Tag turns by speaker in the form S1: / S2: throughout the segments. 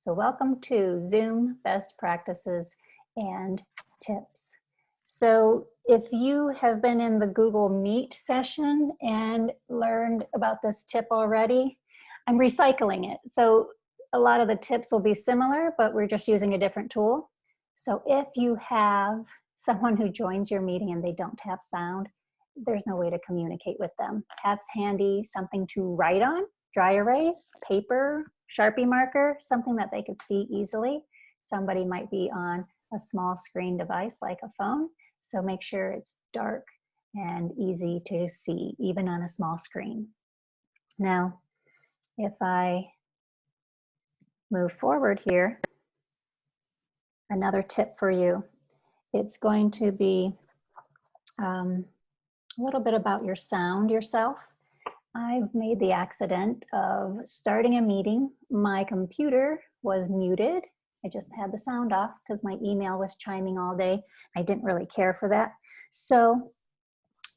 S1: So welcome to Zoom Best Practices and Tips. So if you have been in the Google Meet session and learned about this tip already, I'm recycling it. So a lot of the tips will be similar, but we're just using a different tool. So if you have someone who joins your meeting and they don't have sound, there's no way to communicate with them. Have handy something to write on, dry erase, paper, Sharpie marker, something that they could see easily. Somebody might be on a small screen device like a phone, so make sure it's dark and easy to see, even on a small screen. Now, if I move forward here, another tip for you. It's going to be a little bit about your sound yourself. I've made the accident of starting a meeting. My computer was muted. I just had the sound off because my email was chiming all day. I didn't really care for that. So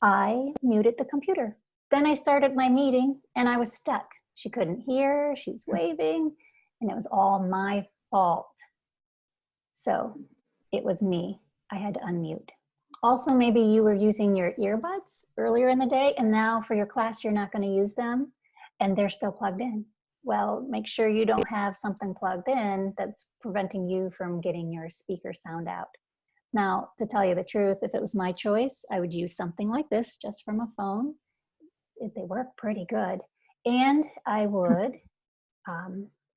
S1: I muted the computer. Then I started my meeting and I was stuck. She couldn't hear, she's waving, and it was all my fault. So it was me. I had to unmute. Also, maybe you were using your earbuds earlier in the day and now for your class you're not going to use them and they're still plugged in. Well, make sure you don't have something plugged in that's preventing you from getting your speaker sound out. Now, to tell you the truth, if it was my choice, I would use something like this just from a phone. They work pretty good. And I would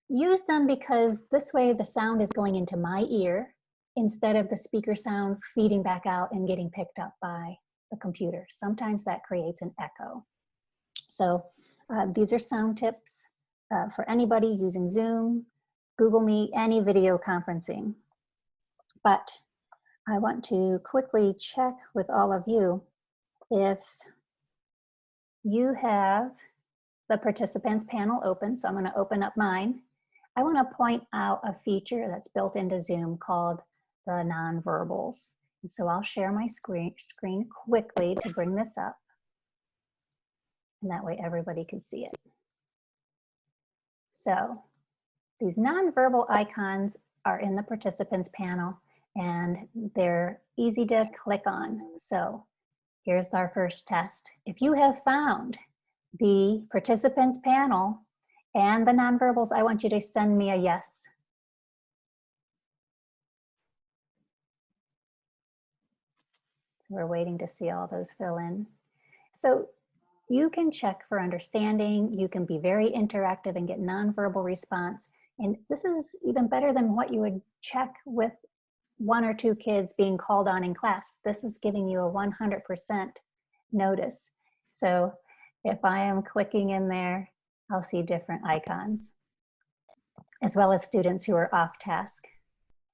S1: use them because this way the sound is going into my ear instead of the speaker sound feeding back out and getting picked up by the computer. Sometimes that creates an echo. So these are sound tips for anybody using Zoom, Google Meet, any video conferencing. But I want to quickly check with all of you if you have the participants panel open. So I'm going to open up mine. I want to point out a feature that's built into Zoom called the nonverbals. And so I'll share my screen quickly to bring this up. And that way everybody can see it. So these nonverbal icons are in the participants panel and they're easy to click on. So here's our first test. If you have found the participants panel and the nonverbals, I want you to send me a yes. So we're waiting to see all those fill in. So you can check for understanding, you can be very interactive and get nonverbal response. And this is even better than what you would check with 1 or 2 kids being called on in class. This is giving you a 100% notice. So if I am clicking in there, I'll see different icons, as well as students who are off task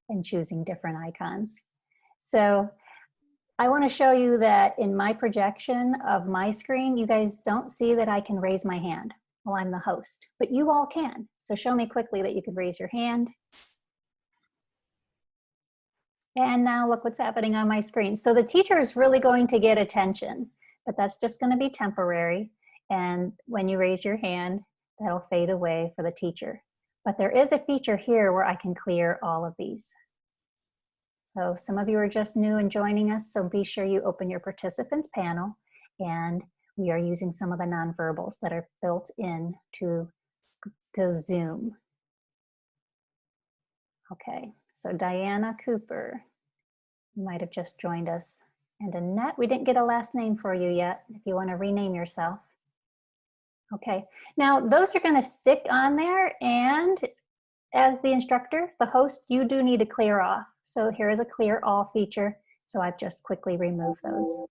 S1: and choosing different icons. So I want to show you that in my projection of my screen, you guys don't see that I can raise my hand. Well, I'm the host, but you all can. So show me quickly that you can raise your hand. And now look what's happening on my screen. So the teacher is really going to get attention, but that's just going to be temporary. And when you raise your hand, that'll fade away for the teacher. But there is a feature here where I can clear all of these. So some of you are just new and joining us, so be sure you open your participants panel, and we are using some of the nonverbals that are built in to Zoom. Okay, so Diana Cooper, you might have just joined us. And Annette, we didn't get a last name for you yet, if you want to rename yourself. Okay, now those are going to stick on there, and as the instructor, the host, you do need to clear off. So here is a clear all feature. So I've just quickly removed those.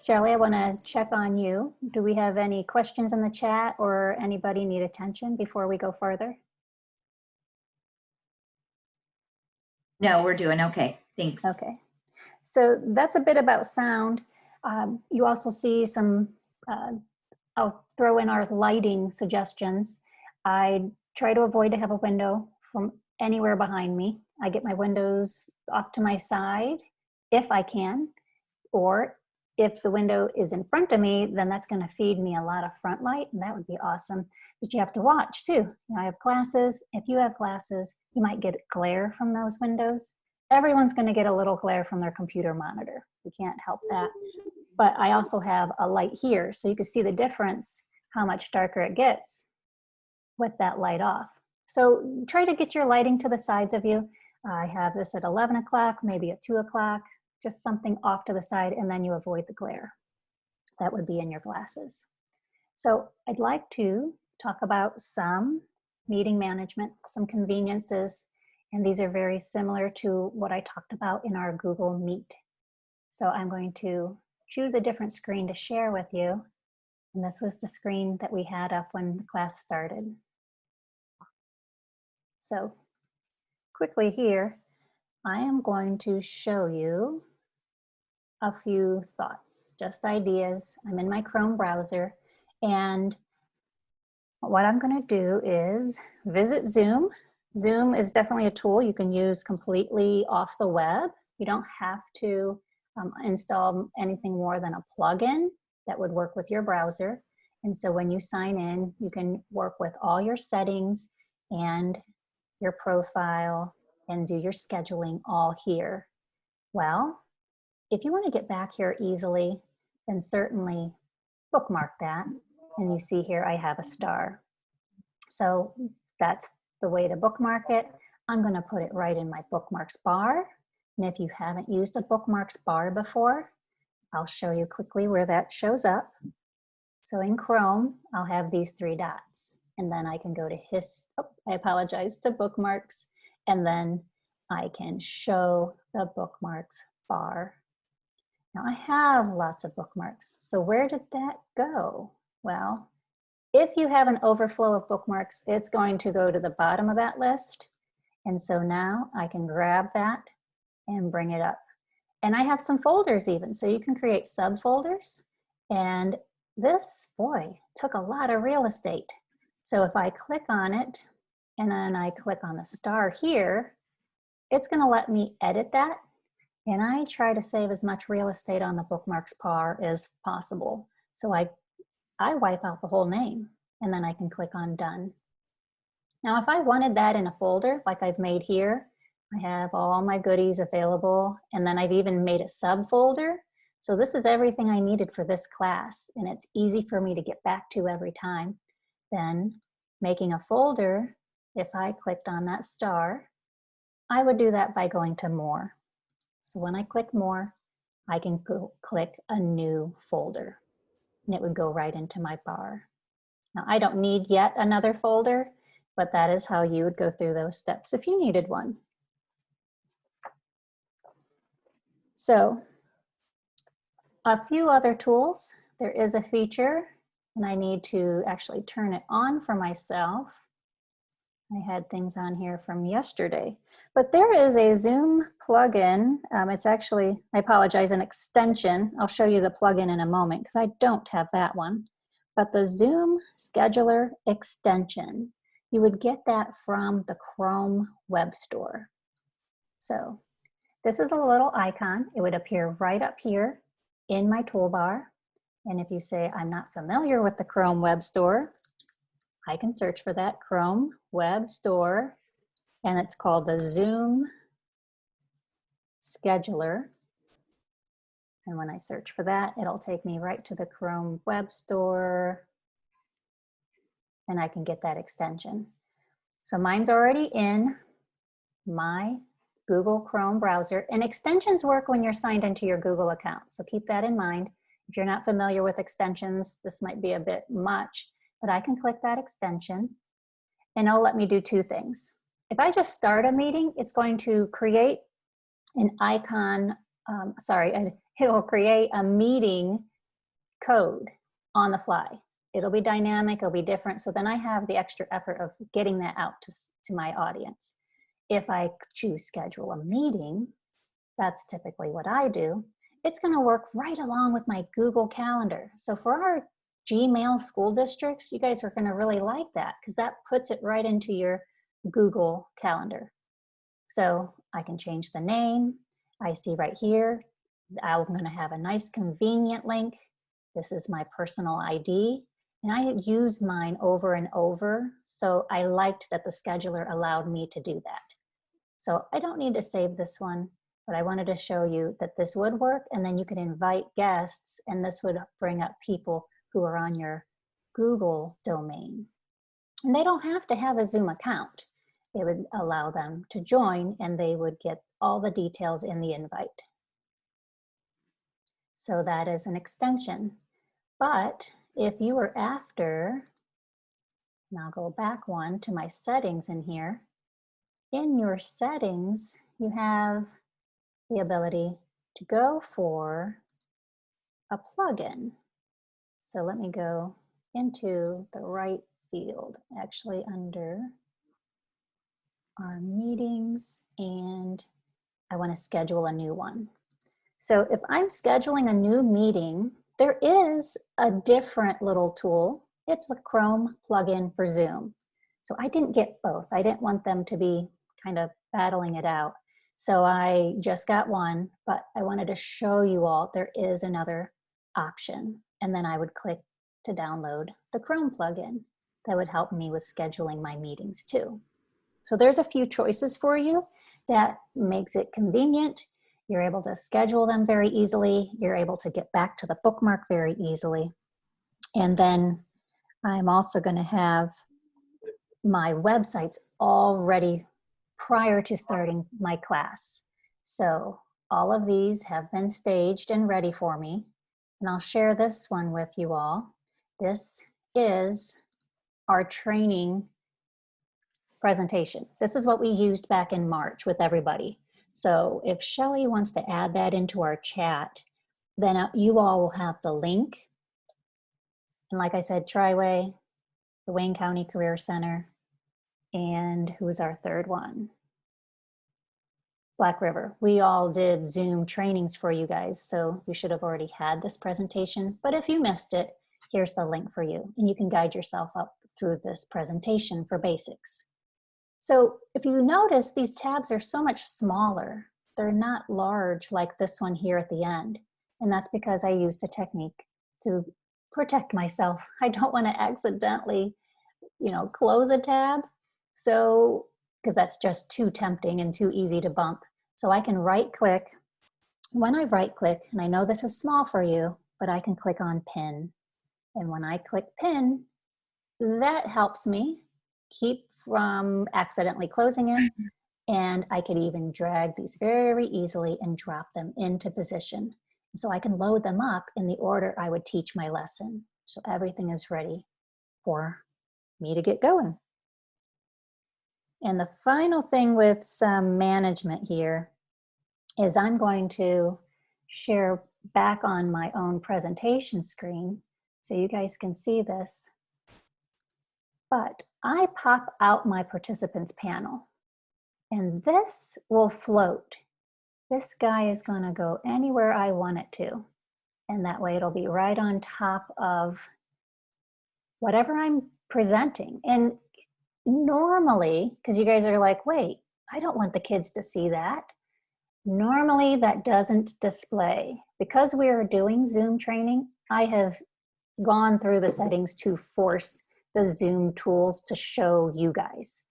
S1: Shelley, I want to check on you. Do we have any questions in the chat or anybody need attention before we go further?
S2: No, we're doing okay. Thanks.
S1: Okay. So that's a bit about sound. You also see some, I'll throw in our lighting suggestions. I try to avoid to have a window from anywhere behind me. I get my windows off to my side if I can, or if the window is in front of me, then that's going to feed me a lot of front light, and that would be awesome. But you have to watch too. You know, I have glasses. If you have glasses, you might get glare from those windows. Everyone's going to get a little glare from their computer monitor. You can't help that. But I also have a light here, so you can see the difference, how much darker it gets with that light off. So try to get your lighting to the sides of you. I have this at 11 o'clock, maybe at 2 o'clock, just something off to the side, and then you avoid the glare. That would be in your glasses. So I'd like to talk about some meeting management, some conveniences, and these are very similar to what I talked about in our Google Meet. So I'm going to choose a different screen to share with you. And this was the screen that we had up when the class started. So quickly here, I am going to show you a few thoughts, just ideas. I'm in my Chrome browser, and what I'm going to do is visit Zoom. Zoom is definitely a tool you can use completely off the web. You don't have to install anything more than a plugin that would work with your browser. And so when you sign in, you can work with all your settings and your profile and do your scheduling all here. Well, if you want to get back here easily, then certainly bookmark that. And you see here I have a star. So that's the way to bookmark it. I'm going to put it right in my bookmarks bar. And if you haven't used a bookmarks bar before, I'll show you quickly where that shows up. So in Chrome, I'll have these 3 dots. And then I can go to bookmarks. And then I can show the bookmarks bar. Now I have lots of bookmarks. So where did that go? Well, if you have an overflow of bookmarks, it's going to go to the bottom of that list. And so now I can grab that and bring it up. And I have some folders even, so you can create subfolders. And this, boy, took a lot of real estate. So if I click on it and then I click on the star here, it's going to let me edit that. And I try to save as much real estate on the bookmarks bar as possible. So I wipe out the whole name, and then I can click on done. Now, if I wanted that in a folder like I've made here, I have all my goodies available, and then I've even made a subfolder. So this is everything I needed for this class, and it's easy for me to get back to every time. Then making a folder, if I clicked on that star, I would do that by going to more. So when I click more, I can click a new folder, and it would go right into my bar. Now I don't need yet another folder, but that is how you would go through those steps if you needed one. So a few other tools. There is a feature, and I need to actually turn it on for myself. I had things on here from yesterday, but there is a Zoom plugin. It's actually, I apologize, an extension. I'll show you the plugin in a moment because I don't have that one. But the Zoom Scheduler extension, you would get that from the Chrome Web Store. So this is a little icon. It would appear right up here in my toolbar. And if you say, I'm not familiar with the Chrome Web Store, I can search for that Chrome Web Store, and it's called the Zoom Scheduler. And when I search for that, it'll take me right to the Chrome Web Store, and I can get that extension. So mine's already in my Google Chrome browser, and extensions work when you're signed into your Google account. So keep that in mind. If you're not familiar with extensions, this might be a bit much, but I can click that extension and it'll let me do 2 things. If I just start a meeting, it's going to create an icon, it'll create a meeting code on the fly. It'll be dynamic, it'll be different, so then I have the extra effort of getting that out to my audience. If I choose schedule a meeting, that's typically what I do, it's gonna work right along with my Google Calendar. So for our Gmail school districts, you guys are gonna really like that because that puts it right into your Google Calendar. So I can change the name. I see right here, I'm going to have a nice convenient link. This is my personal ID, and I use mine over and over, so I liked that the scheduler allowed me to do that. So I don't need to save this one, but I wanted to show you that this would work, and then you could invite guests, and this would bring up people who are on your Google domain. And they don't have to have a Zoom account. It would allow them to join, and they would get all the details in the invite. So that is an extension. But if you were after, and I'll go back one to my settings in here, in your settings, you have the ability to go for a plugin. So let me go into the right field, actually under our meetings, and I want to schedule a new one. So if I'm scheduling a new meeting, there is a different little tool. It's a Chrome plugin for Zoom. So I didn't get both. I didn't want them to be kind of battling it out. So I just got one, but I wanted to show you all there is another option. And then I would click to download the Chrome plugin. That would help me with scheduling my meetings too. So there's a few choices for you that makes it convenient. You're able to schedule them very easily. You're able to get back to the bookmark very easily. And then I'm also going to have my websites all ready prior to starting my class. So all of these have been staged and ready for me. And I'll share this one with you all. This is our training presentation. This is what we used back in March with everybody. So if Shelly wants to add that into our chat, then you all will have the link. And like I said, Triway, the Wayne County Career Center, and who's our third one? Black River. We all did Zoom trainings for you guys, so you should have already had this presentation. But if you missed it, here's the link for you, and you can guide yourself up through this presentation for basics. So if you notice, these tabs are so much smaller. They're not large like this one here at the end. And that's because I used a technique to protect myself. I don't want to accidentally, close a tab. So, because that's just too tempting and too easy to bump. So I can right click. When I right click, and I know this is small for you, but I can click on pin. And when I click pin, that helps me keep from accidentally closing it. And I could even drag these very easily and drop them into position. So I can load them up in the order I would teach my lesson. So everything is ready for me to get going. And the final thing with some management here is I'm going to share back on my own presentation screen so you guys can see this. But I pop out my participants panel, and this will float. This guy is going to go anywhere I want it to, and that way it'll be right on top of whatever I'm presenting. And normally, because you guys are like, wait, I don't want the kids to see that. Normally that doesn't display. Because we are doing Zoom training, I have gone through the settings to force the Zoom tools to show you guys.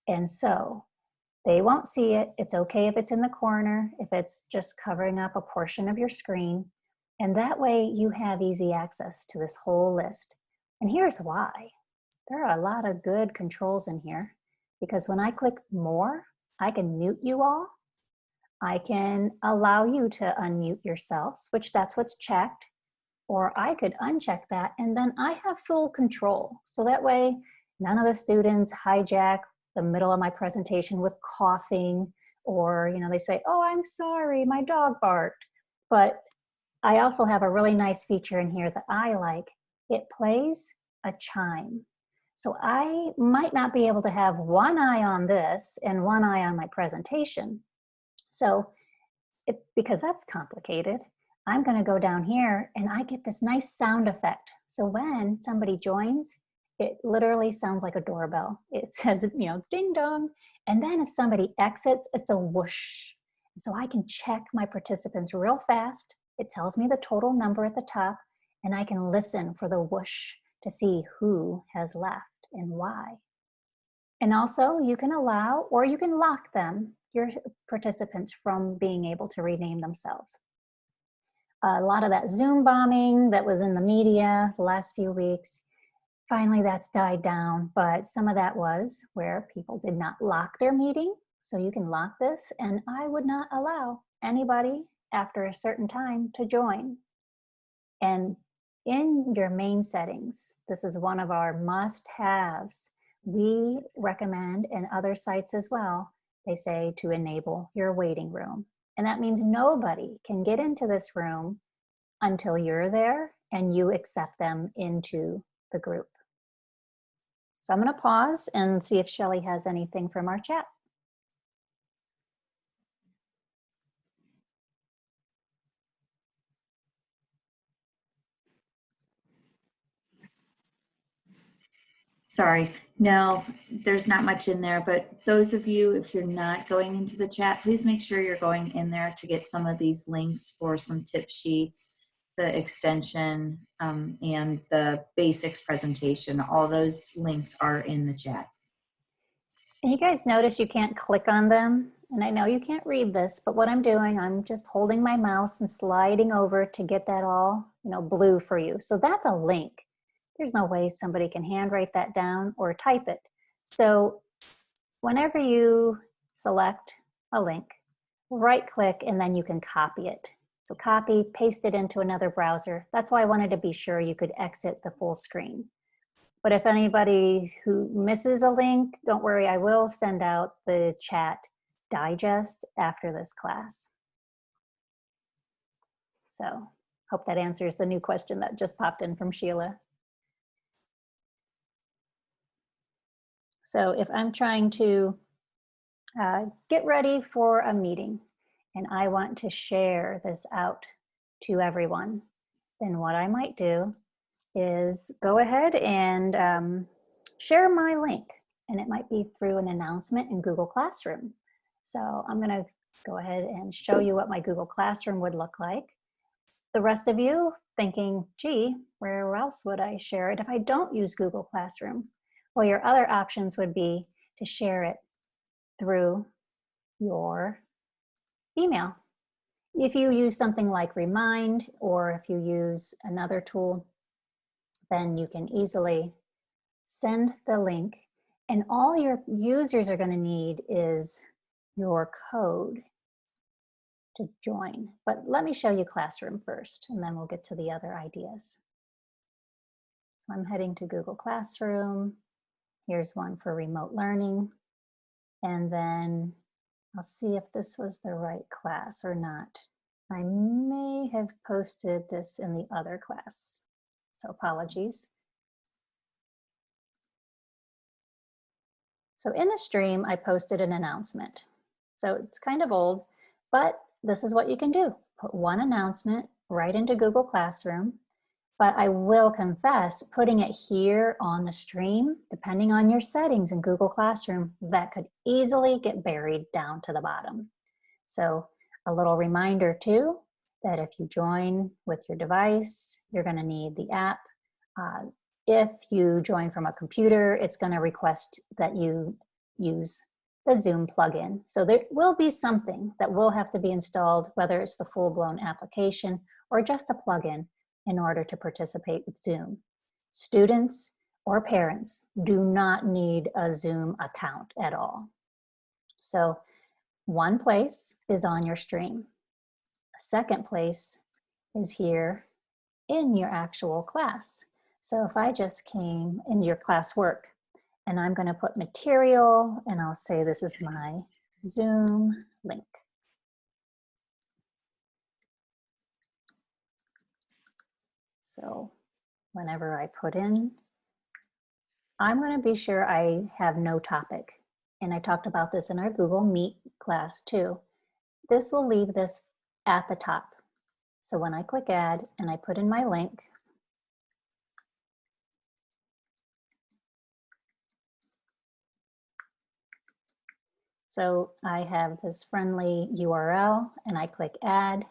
S1: And so they won't see it. It's okay if it's in the corner, if it's just covering up a portion of your screen. And that way you have easy access to this whole list. And here's why. There are a lot of good controls in here, because when I click more, I can mute you all. I can allow you to unmute yourselves, which that's what's checked. Or I could uncheck that, and then I have full control. So that way, none of the students hijack the middle of my presentation with coughing, or they say, oh, I'm sorry, my dog barked. But I also have a really nice feature in here that I like. It plays a chime. So I might not be able to have one eye on this and one eye on my presentation. So because that's complicated, I'm going to go down here and I get this nice sound effect. So when somebody joins, it literally sounds like a doorbell. It says, ding dong. And then if somebody exits, it's a whoosh. So I can check my participants real fast. It tells me the total number at the top, and I can listen for the whoosh to see who has left and why. And also you can allow, or you can lock them, your participants, from being able to rename themselves. A lot of that Zoom bombing that was in the media the last few weeks, finally that's died down, but some of that was where people did not lock their meeting. So you can lock this, and I would not allow anybody after a certain time to join. And in your main settings, this is one of our must-haves. We recommend, and other sites as well, they say to enable your waiting room. And that means nobody can get into this room until you're there and you accept them into the group. So I'm going to pause and see if Shelley has anything from our chat.
S2: Sorry, no, there's not much in there, but those of you, if you're not going into the chat, please make sure you're going in there to get some of these links for some tip sheets, the extension, and the basics presentation. All those links are in the chat.
S1: And you guys notice you can't click on them. And I know you can't read this, but what I'm doing, I'm just holding my mouse and sliding over to get that all, blue for you. So that's a link. There's no way somebody can handwrite that down or type it. So whenever you select a link, right click, and then you can copy it. So copy, paste it into another browser. That's why I wanted to be sure you could exit the full screen. But if anybody who misses a link, don't worry, I will send out the chat digest after this class. So hope that answers the new question that just popped in from Sheila. So if I'm trying to get ready for a meeting and I want to share this out to everyone, then what I might do is go ahead and share my link. And it might be through an announcement in Google Classroom. So I'm going to go ahead and show you what my Google Classroom would look like. The rest of you thinking, gee, where else would I share it if I don't use Google Classroom? Well, your other options would be to share it through your email. If you use something like Remind, or if you use another tool, then you can easily send the link, and all your users are going to need is your code to join. But let me show you Classroom first, and then we'll get to the other ideas. So I'm heading to Google Classroom. Here's one for remote learning. And then I'll see if this was the right class or not. I may have posted this in the other class, so apologies. So in the stream, I posted an announcement. So it's kind of old, but this is what you can do. Put one announcement right into Google Classroom, but I will confess, putting it here on the stream, depending on your settings in Google Classroom, that could easily get buried down to the bottom. So a little reminder too, that if you join with your device, you're gonna need the app. If you join from a computer, it's going to request that you use the Zoom plugin. So there will be something that will have to be installed, whether it's the full-blown application or just a plugin, in order to participate with Zoom. Students or parents do not need a Zoom account at all. So one place is on your stream. A second place is here in your actual class. So if I just came in your classwork, and I'm going to put material, and I'll say this is my Zoom link. So whenever I put in, I'm going to be sure I have no topic. And I talked about this in our Google Meet class too. This will leave this at the top. So when I click add and I put in my link, So I have this friendly URL and I click add.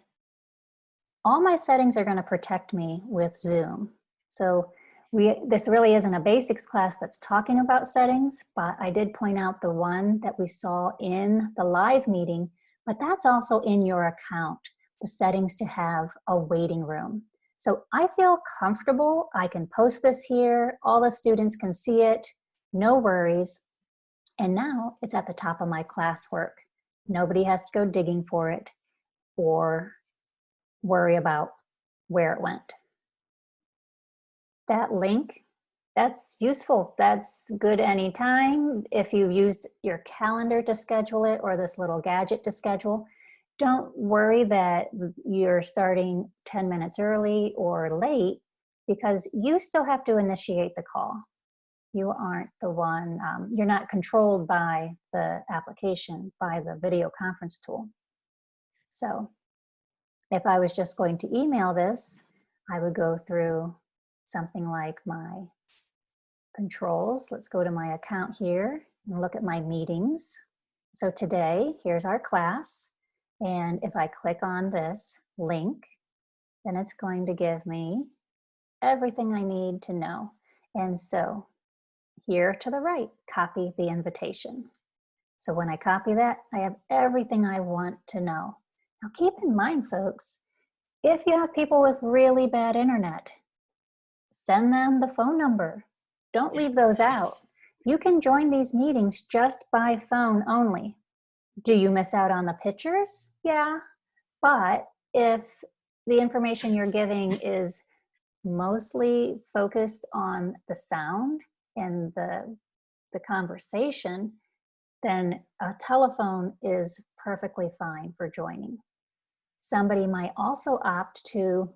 S1: All my settings are going to protect me with Zoom. So this really isn't a basics class that's talking about settings, but I did point out the one that we saw in the live meeting, but that's also in your account, the settings to have a waiting room. So I feel comfortable. I can post this here. All the students can see it. No worries. And now it's at the top of my classwork. Nobody has to go digging for it or worry about where it went. That link, that's useful. That's good anytime. If you've used your calendar to schedule it or this little gadget to schedule, don't worry that you're starting 10 minutes early or late because you still have to initiate the call. You aren't the one, you're not controlled by the application, by the video conference tool. So if I was just going to email this, I would go through something like my controls. Let's go to my account here and look at my meetings. So today, here's our class. And if I click on this link, then it's going to give me everything I need to know. And so here to the right, copy the invitation. So when I copy that, I have everything I want to know. Now keep in mind, folks, if you have people with really bad internet, send them the phone number. Don't leave those out. You can join these meetings just by phone only. Do you miss out on the pictures? Yeah, but if the information you're giving is mostly focused on the sound and the conversation, then a telephone is perfectly fine for joining. Somebody might also opt to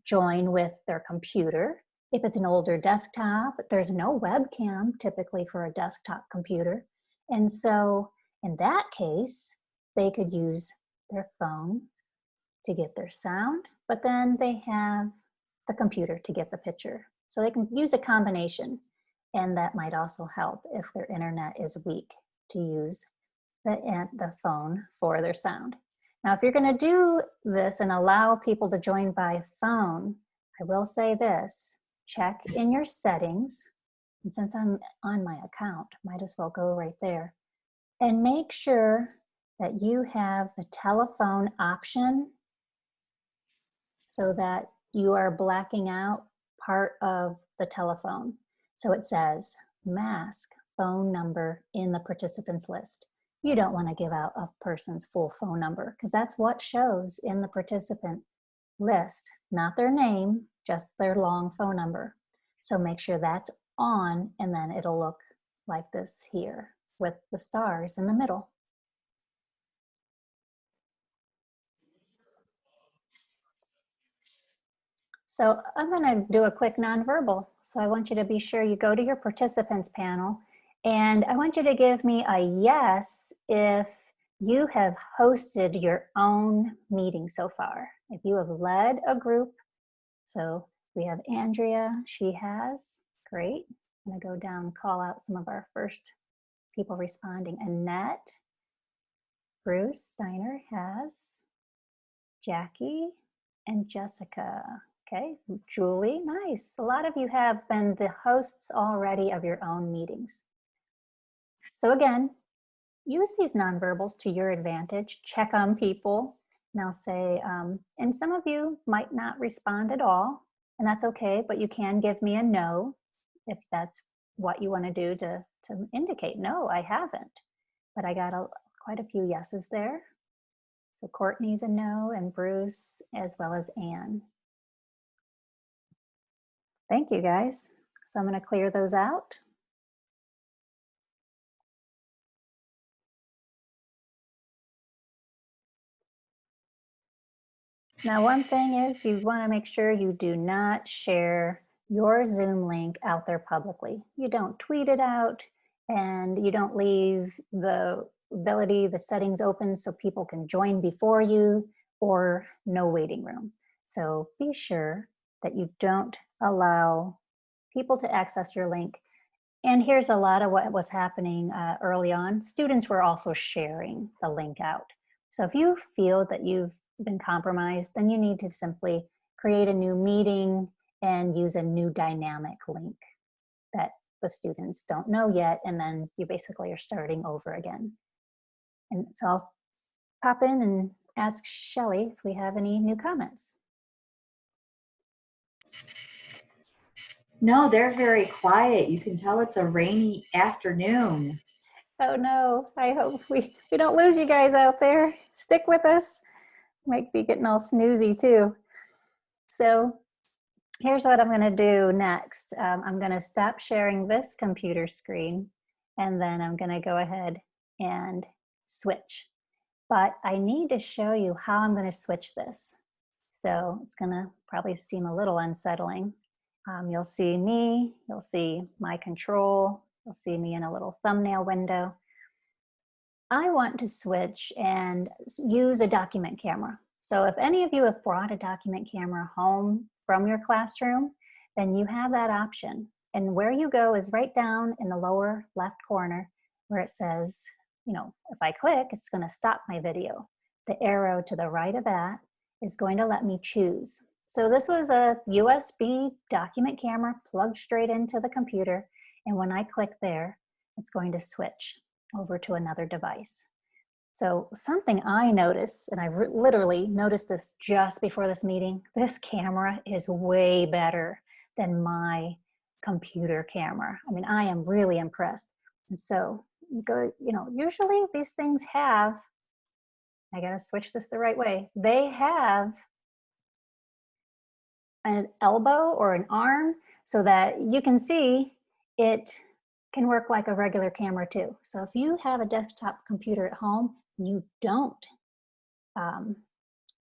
S1: join with their computer. If it's an older desktop, there's no webcam typically for a desktop computer. And so in that case, they could use their phone to get their sound, but then they have the computer to get the picture. So they can use a combination. And that might also help if their internet is weak to use the phone for their sound. Now, if you're going to do this and allow people to join by phone, I will say this, check in your settings. And since I'm on my account, might as well go right there. And make sure that you have the telephone option so that you are blacking out part of the telephone. So it says mask phone number in the participants list. You don't want to give out a person's full phone number because that's what shows in the participant list, not their name, just their long phone number. So make sure that's on, and then it'll look like this here with the stars in the middle. So I'm going to do a quick nonverbal. So I want you to be sure you go to your participants panel, and I want you to give me a yes if you have hosted your own meeting so far. If you have led a group, so we have Andrea, she has, great. I'm going to go down and call out some of our first people responding. Annette, Bruce Steiner has, Jackie, and Jessica. Okay, Julie, nice. A lot of you have been the hosts already of your own meetings. So again, use these nonverbals to your advantage. Check on people. And I'll say, and some of you might not respond at all, and that's okay, but you can give me a no if that's what you want to do to indicate, no, I haven't. But I got quite a few yeses there. So Courtney's a no, and Bruce, as well as Anne. Thank you, guys. So I'm going to clear those out. Now, one thing is you want to make sure you do not share your Zoom link out there publicly. You don't tweet it out, and you don't leave the ability, the settings open so people can join before you, or no waiting room. So be sure that you don't allow people to access your link And here's a lot of what was happening early on. Students were also sharing the link out. So if you feel that you've been compromised, then you need to simply create a new meeting and use a new dynamic link that the students don't know yet, and then you basically are starting over again. And so I'll pop in and ask Shelley if we have any new comments.
S2: No, they're very quiet. You can tell it's a rainy afternoon.
S1: Oh no, I hope we don't lose you guys out there. Stick with us. Might be getting all snoozy too. So here's what I'm going to do next. I'm going to stop sharing this computer screen, and then I'm going to go ahead and switch. But I need to show you how I'm going to switch this. So it's going to probably seem a little unsettling. You'll see me, you'll see my control, you'll see me in a little thumbnail window. I want to switch and use a document camera. So if any of you have brought a document camera home from your classroom, then you have that option. And where you go is right down in the lower left corner where it says, you know, if I click, it's going to stop my video. The arrow to the right of that is going to let me choose. So this was a USB document camera plugged straight into the computer. And when I click there, it's going to switch over to another device. So something I noticed, and I literally noticed this just before this meeting, this camera is way better than my computer camera. I mean, I am really impressed. And so you go, you know, usually these things have, I gotta switch this the right way, they have an elbow or an arm so that you can see it can work like a regular camera too. So if you have a desktop computer at home and you don't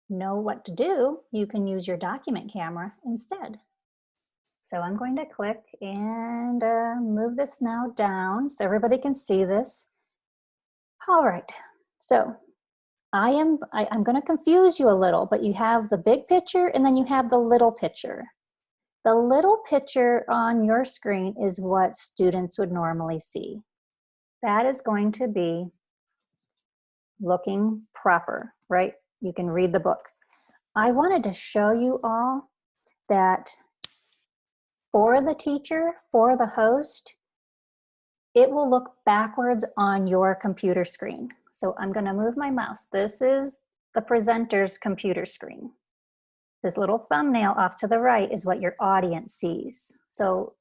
S1: know what to do, you can use your document camera instead. So I'm going to click and move this now down so everybody can see this. All right, so I'm going to confuse you a little, but you have the big picture and then you have the little picture. The little picture on your screen is what students would normally see. That is going to be looking proper, right? You can read the book. I wanted to show you all that for the teacher, for the host, it will look backwards on your computer screen. So I'm going to move my mouse. This is the presenter's computer screen. This little thumbnail off to the right is what your audience sees. So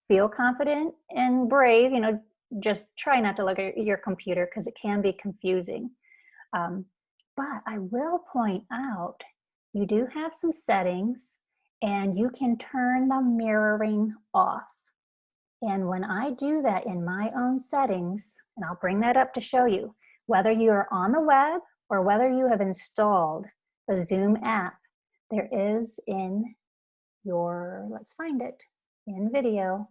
S1: feel confident and brave, you know, just try not to look at your computer because it can be confusing. But I will point out, you do have some settings and you can turn the mirroring off. And when I do that in my own settings, and I'll bring that up to show you, whether you're on the web or whether you have installed the Zoom app, there is in your, let's find it, in video,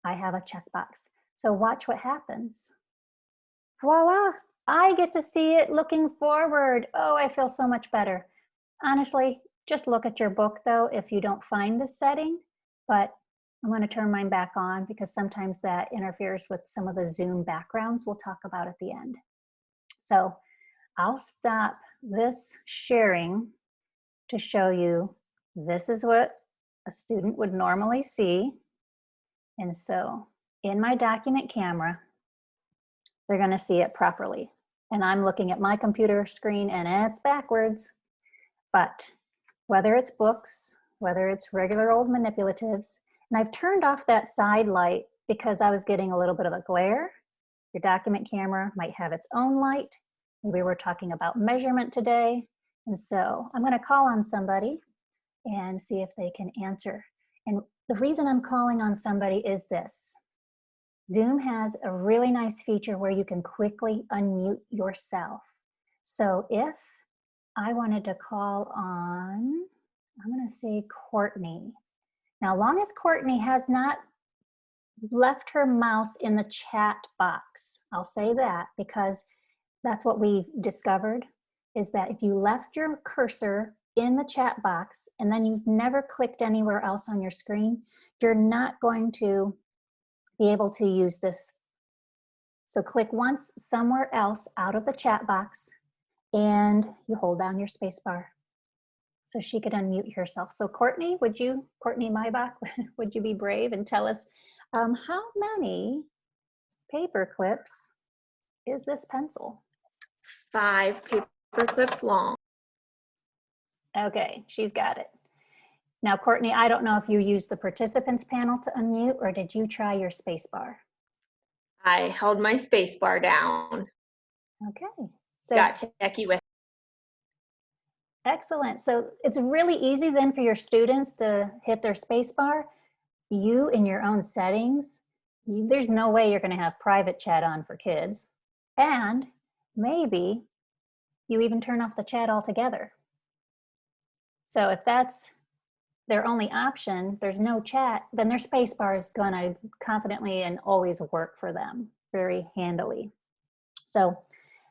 S1: I have a checkbox. So watch what happens. Voila, I get to see it looking forward. Oh, I feel so much better. Honestly, just look at your book though if you don't find this setting, but I'm going to turn mine back on because sometimes that interferes with some of the Zoom backgrounds we'll talk about at the end. So I'll stop this sharing to show you this is what a student would normally see. And so in my document camera, they're going to see it properly. And I'm looking at my computer screen and it's backwards. But whether it's books, whether it's regular old manipulatives, and I've turned off that side light because I was getting a little bit of a glare. Your document camera might have its own light. Maybe we're talking about measurement today. And so I'm going to call on somebody and see if they can answer. And the reason I'm calling on somebody is this. Zoom has a really nice feature where you can quickly unmute yourself. So if I wanted to call on, I'm going to say Courtney. Now, long as Courtney has not left her mouse in the chat box, I'll say that because that's what we discovered, is that if you left your cursor in the chat box and then you've never clicked anywhere else on your screen, you're not going to be able to use this. So click once somewhere else out of the chat box and you hold down your space bar so she could unmute herself. So Courtney, Courtney Maybach, would you be brave and tell us how many paper clips is this pencil?
S3: 5 paper clips long.
S1: Okay, she's got it. Now, Courtney, I don't know if you used the participants panel to unmute or did you try your space bar?
S3: I held my space bar down.
S1: Okay, so
S3: Got techie with.
S1: excellent. So it's really easy then for your students to hit their space bar. You in your own settings, there's no way you're going to have private chat on for kids. And maybe you even turn off the chat altogether. So if that's their only option, there's no chat, then their space bar is going to confidently and always work for them very handily. So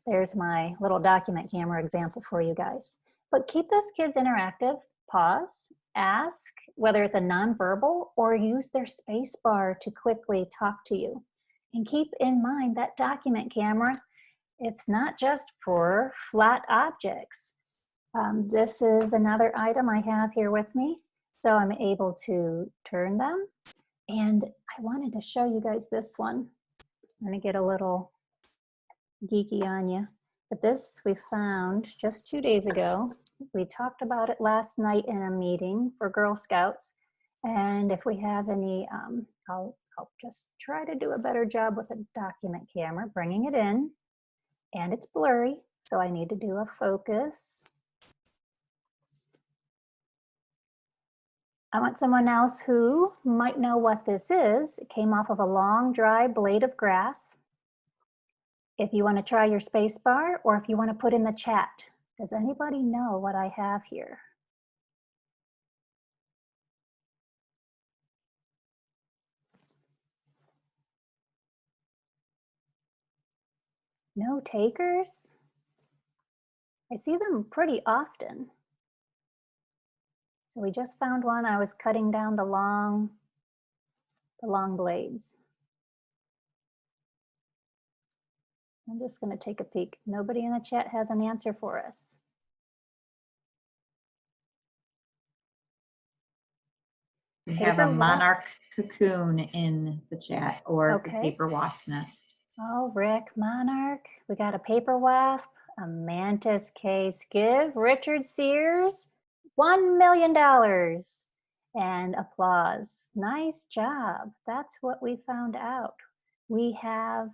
S1: there's my little document camera example for you guys. But keep those kids interactive, pause, ask whether it's a nonverbal or use their space bar to quickly talk to you. And keep in mind that document camera, it's not just for flat objects. This is another item I have here with me. So I'm able to turn them. And I wanted to show you guys this one. I'm gonna get a little geeky on you. But this we found just 2 days ago. We talked about it last night in a meeting for Girl Scouts. And if we have any, I'll just try to do a better job with a document camera, bringing it in. And it's blurry, so I need to do a focus. I want someone else who might know what this is. It came off of a long, dry blade of grass. If you want to try your space bar or if you want to put in the chat, does anybody know what I have here? No takers? I see them pretty often. So we just found one. I was cutting down the long blades. I'm just going to take a peek. Nobody in the chat has an answer for us.
S2: We have a monarch cocoon in the chat or
S1: Okay.
S2: the paper wasp nest.
S1: Oh, Rick, monarch. We got a paper wasp, a mantis case. Give Richard Sears $1 million and applause. Nice job. That's what we found out. We have,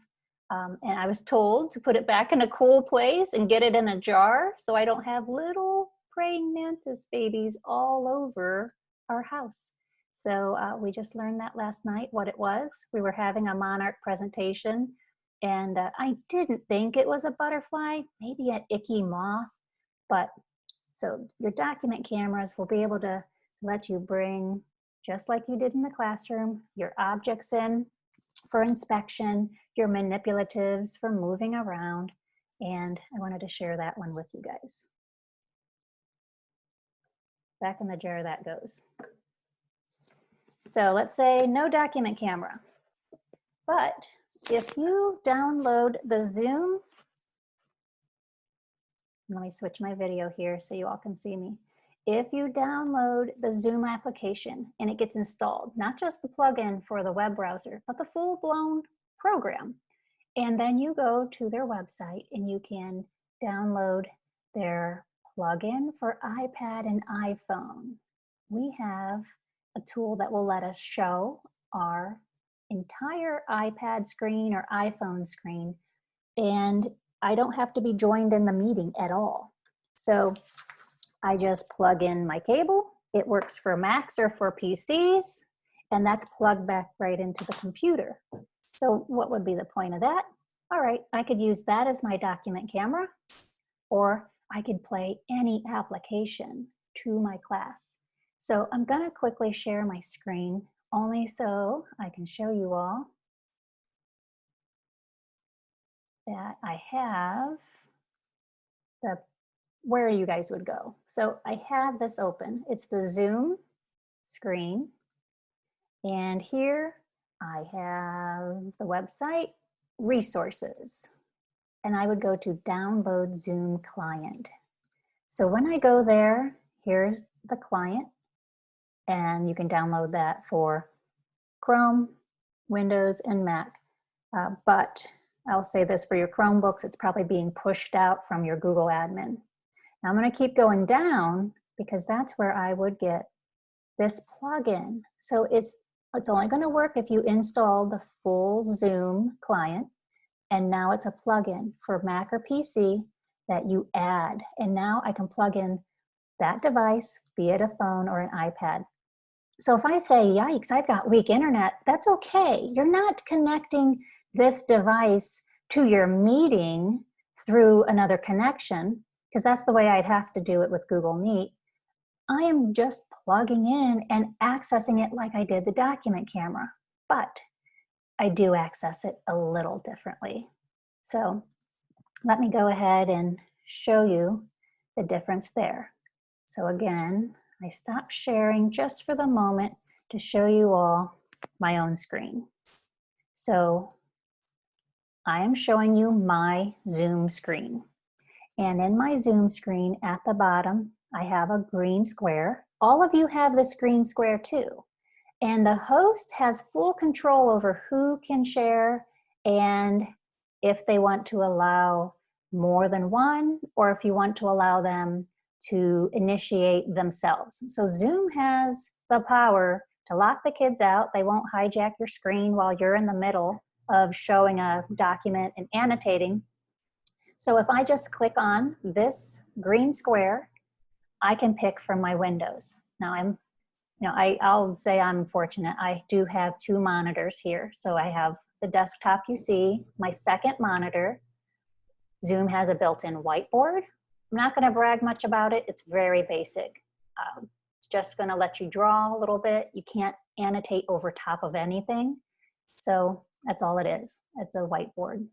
S1: and I was told to put it back in a cool place and get it in a jar so I don't have little praying mantis babies all over our house. So we just learned that last night, what it was. We were having a monarch presentation and I didn't think it was a butterfly, maybe an icky moth, but so your document cameras will be able to let you bring, just like you did in the classroom, your objects in for inspection, your manipulatives for moving around, and I wanted to share that one with you guys. Back in the jar that goes. So let's say no document camera, but if you download the Zoom, let me switch my video here so you all can see me. If you download the Zoom application and it gets installed, not just the plugin for the web browser, but the full-blown program, and then you go to their website and you can download their plugin for iPad and iPhone. We have a tool that will let us show our entire iPad screen or iPhone screen, and I don't have to be joined in the meeting at all. So I just plug in my cable. It works for Macs or for PCs, and that's plugged back right into the computer. So what would be the point of that? All right, I could use that as my document camera, or I could play any application to my class. So I'm gonna quickly share my screen only so I can show you all that I have the where you guys would go. So I have this open. It's the Zoom screen. And here I have the website resources, and I would go to download Zoom client. So when I go there, here's the client, and you can download that for Chrome, Windows, and Mac. But I'll say this, for your Chromebooks, it's probably being pushed out from your Google admin. Now I'm going to keep going down because that's where I would get this plugin. So it's only going to work if you install the full Zoom client, and now it's a plugin for Mac or PC that you add. And now I can plug in that device, be it a phone or an iPad. So if I say, yikes, I've got weak internet, that's okay. You're not connecting this device to your meeting through another connection, because that's the way I'd have to do it with Google Meet. I am just plugging in and accessing it like I did the document camera, but I do access it a little differently. So let me go ahead and show you the difference there. So again, I stopped sharing just for the moment to show you all my own screen. So I am showing you my Zoom screen. And in my Zoom screen at the bottom, I have a green square. All of you have this green square too. And the host has full control over who can share and if they want to allow more than one, or if you want to allow them to initiate themselves. So Zoom has the power to lock the kids out. They won't hijack your screen while you're in the middle of showing a document and annotating. So if I just click on this green square, I can pick from my windows. Now I'll say I'm fortunate. I do have two monitors here. So I have the desktop you see, my second monitor. Zoom has a built-in whiteboard. I'm not going to brag much about it. It's very basic. It's just going to let you draw a little bit. You can't annotate over top of anything. So that's all it is. It's a whiteboard.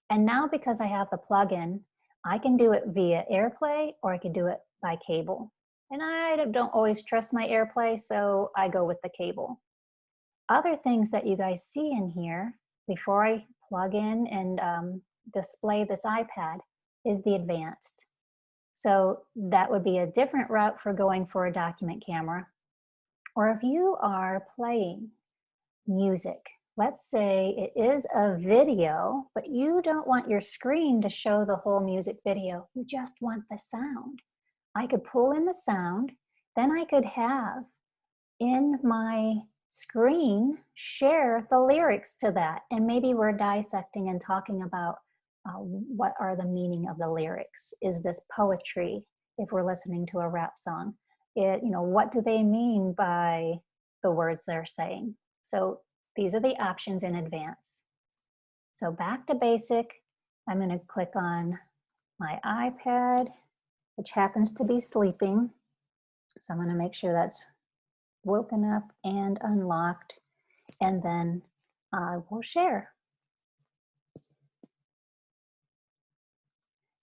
S1: And now because I have the plugin, I can do it via AirPlay or I can do it by cable. And I don't always trust my AirPlay, so I go with the cable. Other things that you guys see in here before I plug in and display this iPad is the advanced. So that would be a different route for going for a document camera. Or if you are playing music, let's say it is a video, but you don't want your screen to show the whole music video. You just want the sound. I could pull in the sound, then I could have in my screen share the lyrics to that. And maybe we're dissecting and talking about what are the meaning of the lyrics. Is this poetry if we're listening to a rap song? What do they mean by the words they're saying? So these are the options in advance. So back to basic, I'm going to click on my iPad, which happens to be sleeping. So I'm going to make sure that's woken up and unlocked, and then I will share.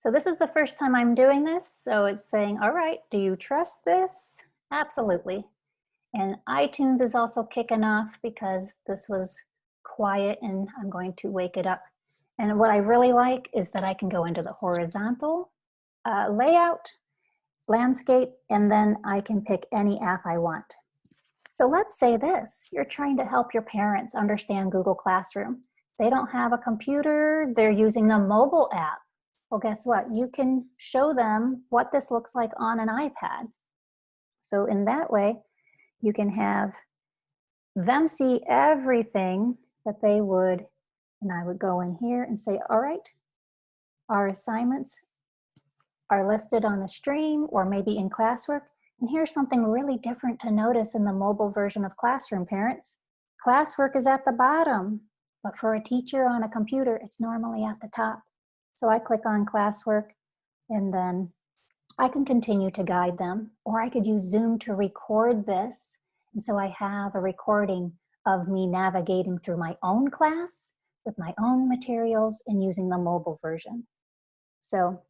S1: So this is the first time I'm doing this. So it's saying, all right, do you trust this? Absolutely. And iTunes is also kicking off because this was quiet and I'm going to wake it up. And what I really like is that I can go into the horizontal layout, landscape, and then I can pick any app I want. So let's say this, you're trying to help your parents understand Google Classroom. They don't have a computer, they're using the mobile app. Well, guess what? You can show them what this looks like on an iPad. So in that way, you can have them see everything that they would, and I would go in here and say, all right, our assignments are listed on the stream or maybe in classwork. And here's something really different to notice in the mobile version of Classroom, parents. Classwork is at the bottom, but for a teacher on a computer, it's normally at the top. So I click on classwork and then I can continue to guide them, or I could use Zoom to record this. And so I have a recording of me navigating through my own class with my own materials and using the mobile version. So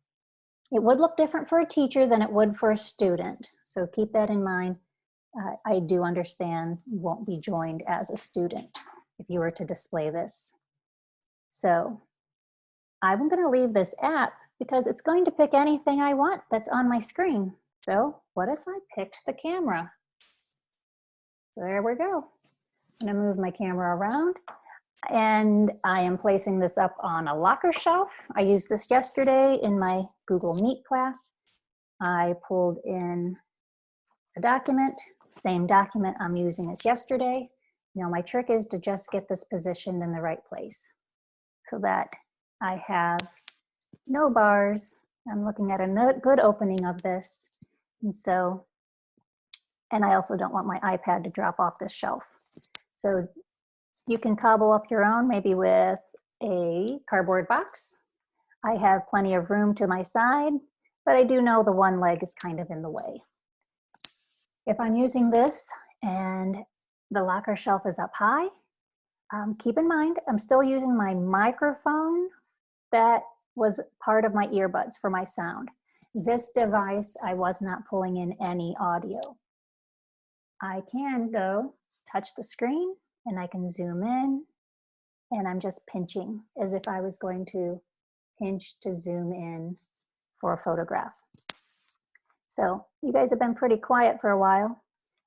S1: it would look different for a teacher than it would for a student. So keep that in mind. I do understand you won't be joined as a student. if you were to display this. So I'm going to leave this app because it's going to pick anything I want that's on my screen. So what if I picked the camera? So there we go. I'm going to move my camera around, and I am placing this up on a locker shelf. I used this yesterday in my Google Meet class. I pulled in a document, same document I'm using as yesterday. Now my trick is to just get this positioned in the right place so that I have no bars. I'm looking at a good opening of this. And I also don't want my iPad to drop off this shelf. So you can cobble up your own, maybe with a cardboard box. I have plenty of room to my side, but I do know the one leg is kind of in the way. If I'm using this and the locker shelf is up high, keep in mind, I'm still using my microphone that was part of my earbuds for my sound. This device, I was not pulling in any audio. I can, though, touch the screen and I can zoom in, and I'm just pinching as if I was going to pinch to zoom in for a photograph. So you guys have been pretty quiet for a while.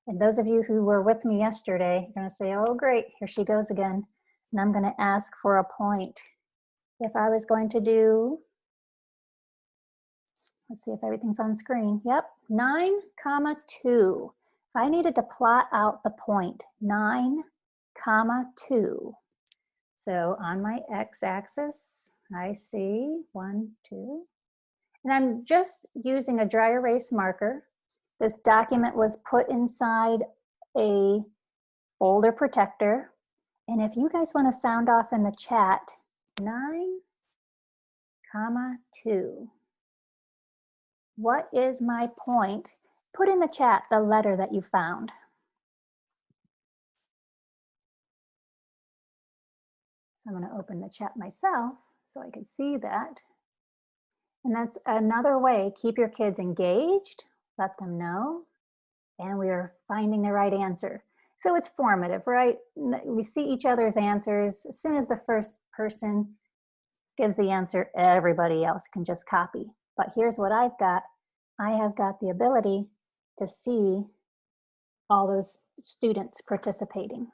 S1: And those of you who were with me yesterday, you're gonna say, oh great, here she goes again. And I'm gonna ask for a point. If I was going to do, let's see if everything's on screen. Yep, 9,2. If I needed to plot out the point, 9,2. So on my x-axis, I see 1, 2. And I'm just using a dry erase marker. This document was put inside a folder protector. And if you guys want to sound off in the chat, 9,2. What is my point? Put in the chat the letter that you found. So I'm going to open the chat myself so I can see that. And that's another way, keep your kids engaged, let them know, and we are finding the right answer. So it's formative, right? We see each other's answers. As soon as the first person gives the answer, everybody else can just copy. But here's what I've got. I have got the ability to see all those students participating.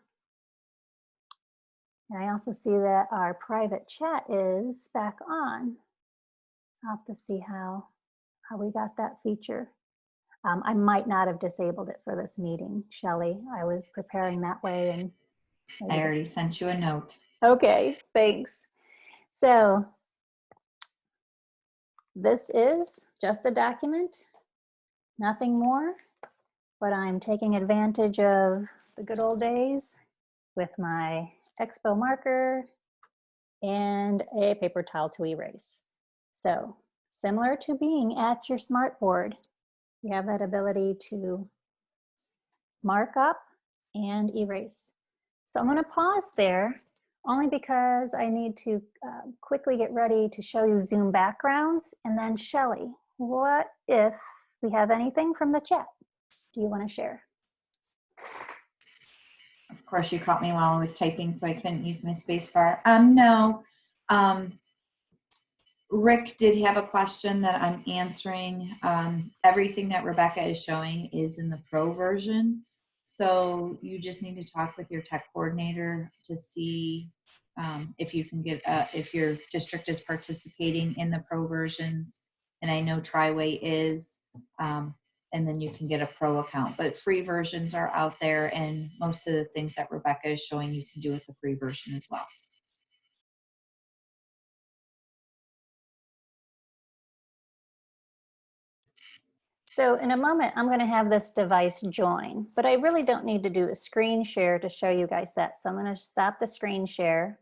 S1: And I also see that our private chat is back on. So I'll have to see how we got that feature. I might not have disabled it for this meeting, Shelley. I was preparing that way. And
S2: I already sent you a note.
S1: Okay, thanks. So this is just a document, nothing more, but I'm taking advantage of the good old days with my Expo marker and a paper towel to erase. So similar to being at your smartboard, you have that ability to mark up and erase. So I'm going to pause there only because I need to quickly get ready to show you Zoom backgrounds. And then Shelley, what if we have anything from the chat? Do you want to share?
S2: Of course, you caught me while I was typing, so I couldn't use my space bar. No. Rick did have a question that I'm answering. Everything that Rebecca is showing is in the pro version. So you just need to talk with your tech coordinator to see if you can get, if your district is participating in the pro versions. And I know Triway is, and then you can get a pro account. But free versions are out there, and most of the things that Rebecca is showing you can do with the free version as well.
S1: So in a moment, I'm going to have this device join, but I really don't need to do a screen share to show you guys that. So I'm going to stop the screen share,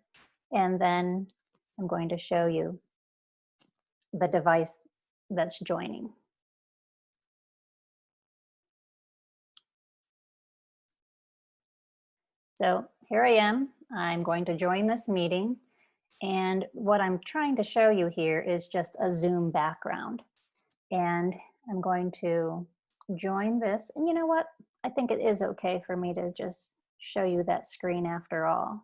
S1: and then I'm going to show you the device that's joining. So here I am. I'm going to join this meeting. And what I'm trying to show you here is just a Zoom background. And I'm going to join this. And you know what? I think it is okay for me to just show you that screen after all.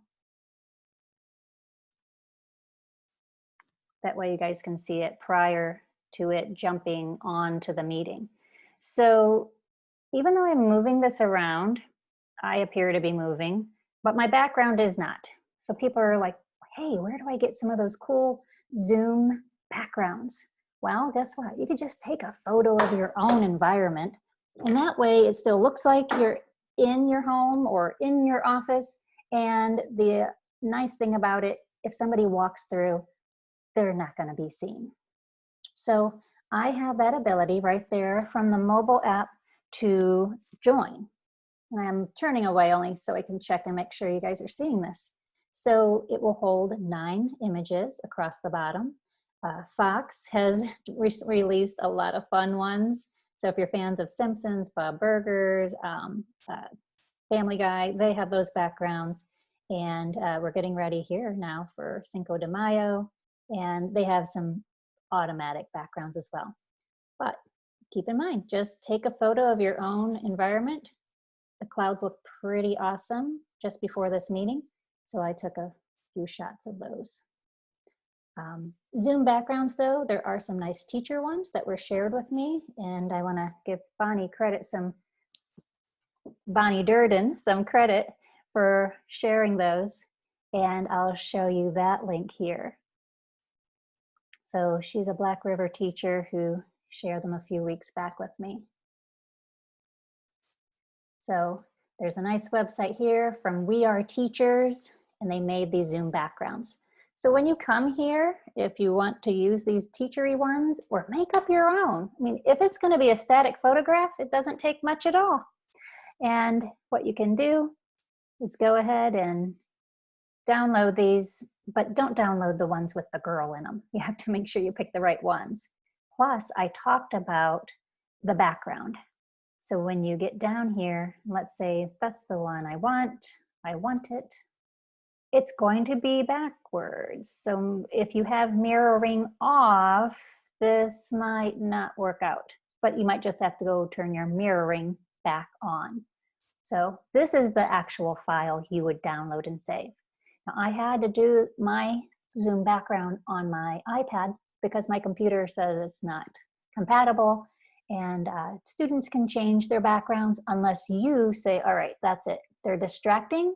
S1: That way you guys can see it prior to it jumping onto the meeting. So even though I'm moving this around, I appear to be moving, but my background is not. So people are like, hey, where do I get some of those cool Zoom backgrounds? Well, guess what? You could just take a photo of your own environment, and that way it still looks like you're in your home or in your office. And the nice thing about it, if somebody walks through, they're not going to be seen. So I have that ability right there from the mobile app to join. And I'm turning away only so I can check and make sure you guys are seeing this. So it will hold 9 images across the bottom. Fox has recently released a lot of fun ones. So if you're fans of Simpsons, Bob Burgers, Family Guy, they have those backgrounds. And we're getting ready here now for Cinco de Mayo. And they have some automatic backgrounds as well. But keep in mind, just take a photo of your own environment. The clouds look pretty awesome just before this meeting. So I took a few shots of those. Zoom backgrounds though, there are some nice teacher ones that were shared with me, and I wanna give Bonnie Durden some credit for sharing those. And I'll show you that link here. So she's a Black River teacher who shared them a few weeks back with me. So there's a nice website here from We Are Teachers, and they made these Zoom backgrounds. So when you come here, if you want to use these teachery ones, or make up your own. I mean, if it's going to be a static photograph, it doesn't take much at all. And what you can do is go ahead and download these, but don't download the ones with the girl in them. You have to make sure you pick the right ones. Plus, I talked about the background. So when you get down here, let's say that's the one I want it. It's going to be backwards. So if you have mirroring off, this might not work out, but you might just have to go turn your mirroring back on. So this is the actual file you would download and save. Now I had to do my Zoom background on my iPad because my computer says it's not compatible, and students can change their backgrounds unless you say, all right, that's it. They're distracting.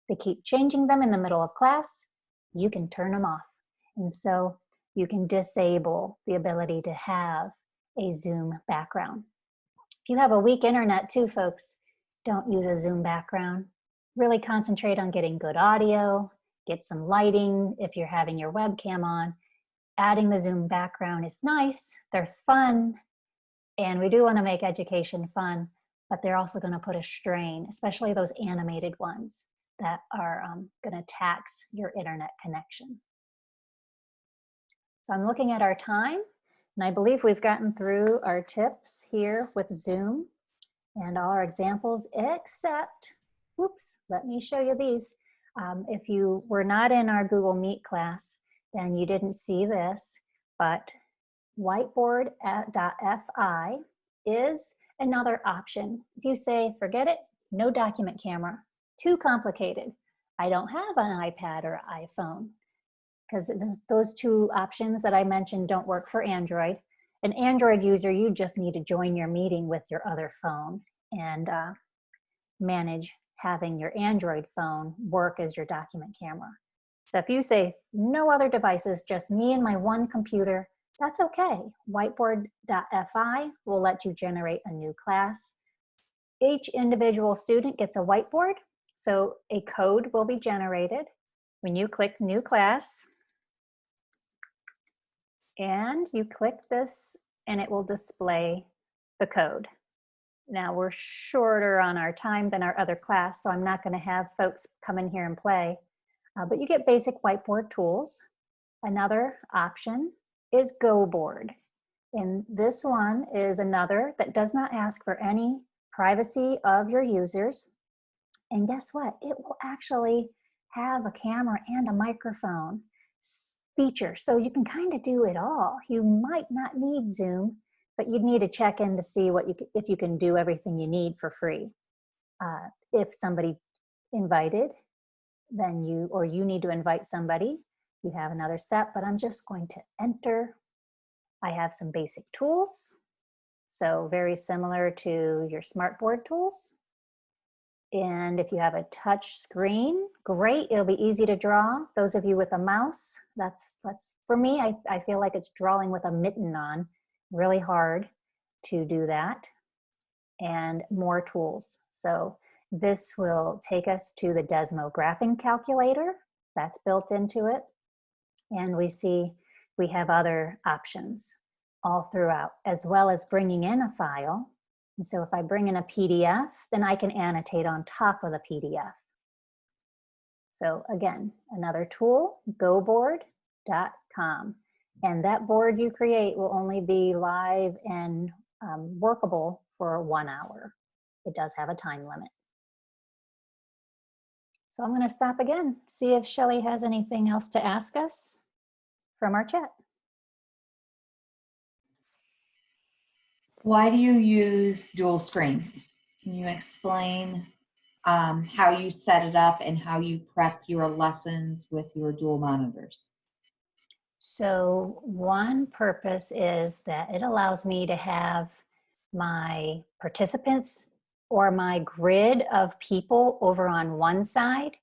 S1: They keep changing them in the middle of class. You can turn them off. And so you can disable the ability to have a Zoom background. If you have a weak internet too, folks, don't use a Zoom background. Really concentrate on getting good audio, get some lighting if you're having your webcam on. Adding the Zoom background is nice, they're fun, and we do want to make education fun, but they're also going to put a strain, especially those animated ones that are going to tax your internet connection. So I'm looking at our time, and I believe we've gotten through our tips here with Zoom and all our examples, except, whoops, let me show you these. If you were not in our Google Meet class, then you didn't see this, but whiteboard.fi is another option. If you say, forget it, no document camera, too complicated. I don't have an iPad or iPhone, because those two options that I mentioned don't work for Android. An Android user, you just need to join your meeting with your other phone and manage having your Android phone work as your document camera. So if you say no other devices, just me and my one computer, that's okay. Whiteboard.fi will let you generate a new class. Each individual student gets a whiteboard, so a code will be generated when you click New Class. And you click this, and it will display the code. Now we're shorter on our time than our other class, so I'm not going to have folks come in here and play, but you get basic whiteboard tools. Another option is GoBoard, and this one is another that does not ask for any privacy of your users. And guess what? It will actually have a camera and a microphone feature, so you can kind of do it all. You might not need Zoom, but you'd need to check in to see what if you can do everything you need for free. If somebody invited, then you need to invite somebody, You have another step, but I'm just going to enter. I have some basic tools. So very similar to your smartboard tools. And if you have a touch screen, great, it'll be easy to draw. Those of you with a mouse, that's for me, I feel like it's drawing with a mitten on, really hard to do that. And more tools. So this will take us to the Desmo graphing calculator that's built into it. And we see we have other options all throughout, as well as bringing in a file. And so if I bring in a PDF, then I can annotate on top of the PDF. So again, another tool, goboard.com. And that board you create will only be live and workable for 1 hour. It does have a time limit. So I'm going to stop again, see if Shelley has anything else to ask us from our chat.
S2: Why do you use dual screens? Can you explain how you set it up and how you prep your lessons with your dual monitors?
S1: So one purpose is that it allows me to have my participants or my grid of people over on one side,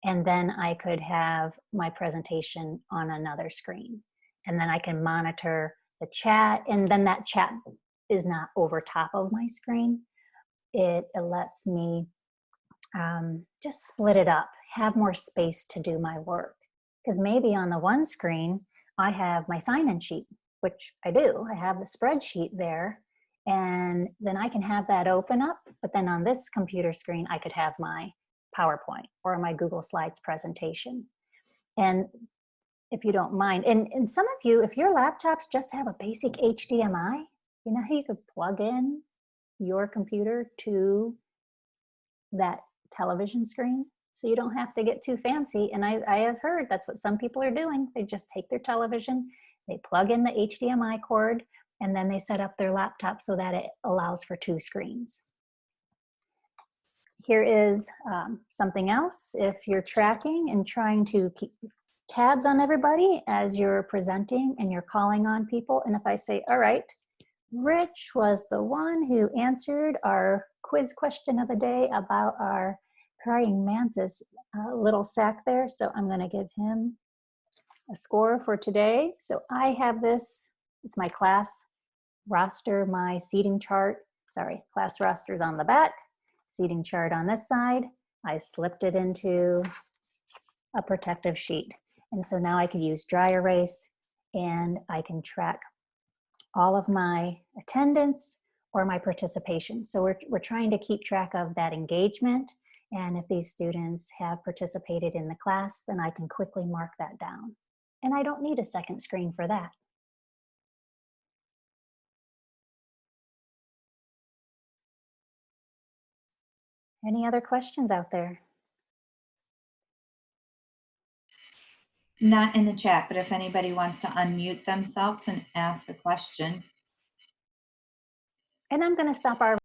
S1: and then I could have my presentation on another screen. And then I can monitor the chat, and then that chat is not over top of my screen. It lets me just split it up, have more space to do my work. Because maybe on the one screen, I have my sign-in sheet, which I do. I have the spreadsheet there, and then I can have that open up. But then on this computer screen, I could have my PowerPoint or my Google Slides presentation. And if you don't mind, and some of you, if your laptops just have a basic HDMI, you know how you could plug in your computer to that television screen? So you don't have to get too fancy. And I have heard that's what some people are doing. They just take their television, they plug in the HDMI cord, and then they set up their laptop so that it allows for 2 screens. Here is something else. If you're tracking and trying to keep tabs on everybody as you're presenting and you're calling on people, and if I say, all right, Rich was the one who answered our quiz question of the day about our praying mantis little sack there. So I'm going to give him a score for today. So I have this, it's my class roster, my seating chart. Sorry, class roster's on the back, seating chart on this side. I slipped it into a protective sheet. And so now I can use dry erase and I can track all of my attendance or my participation. So we're trying to keep track of that engagement. And if these students have participated in the class, then I can quickly mark that down. And I don't need a second screen for that. Any other questions out there?
S2: Not in the chat, but if anybody wants to unmute themselves and ask a question.
S1: And I'm going to stop our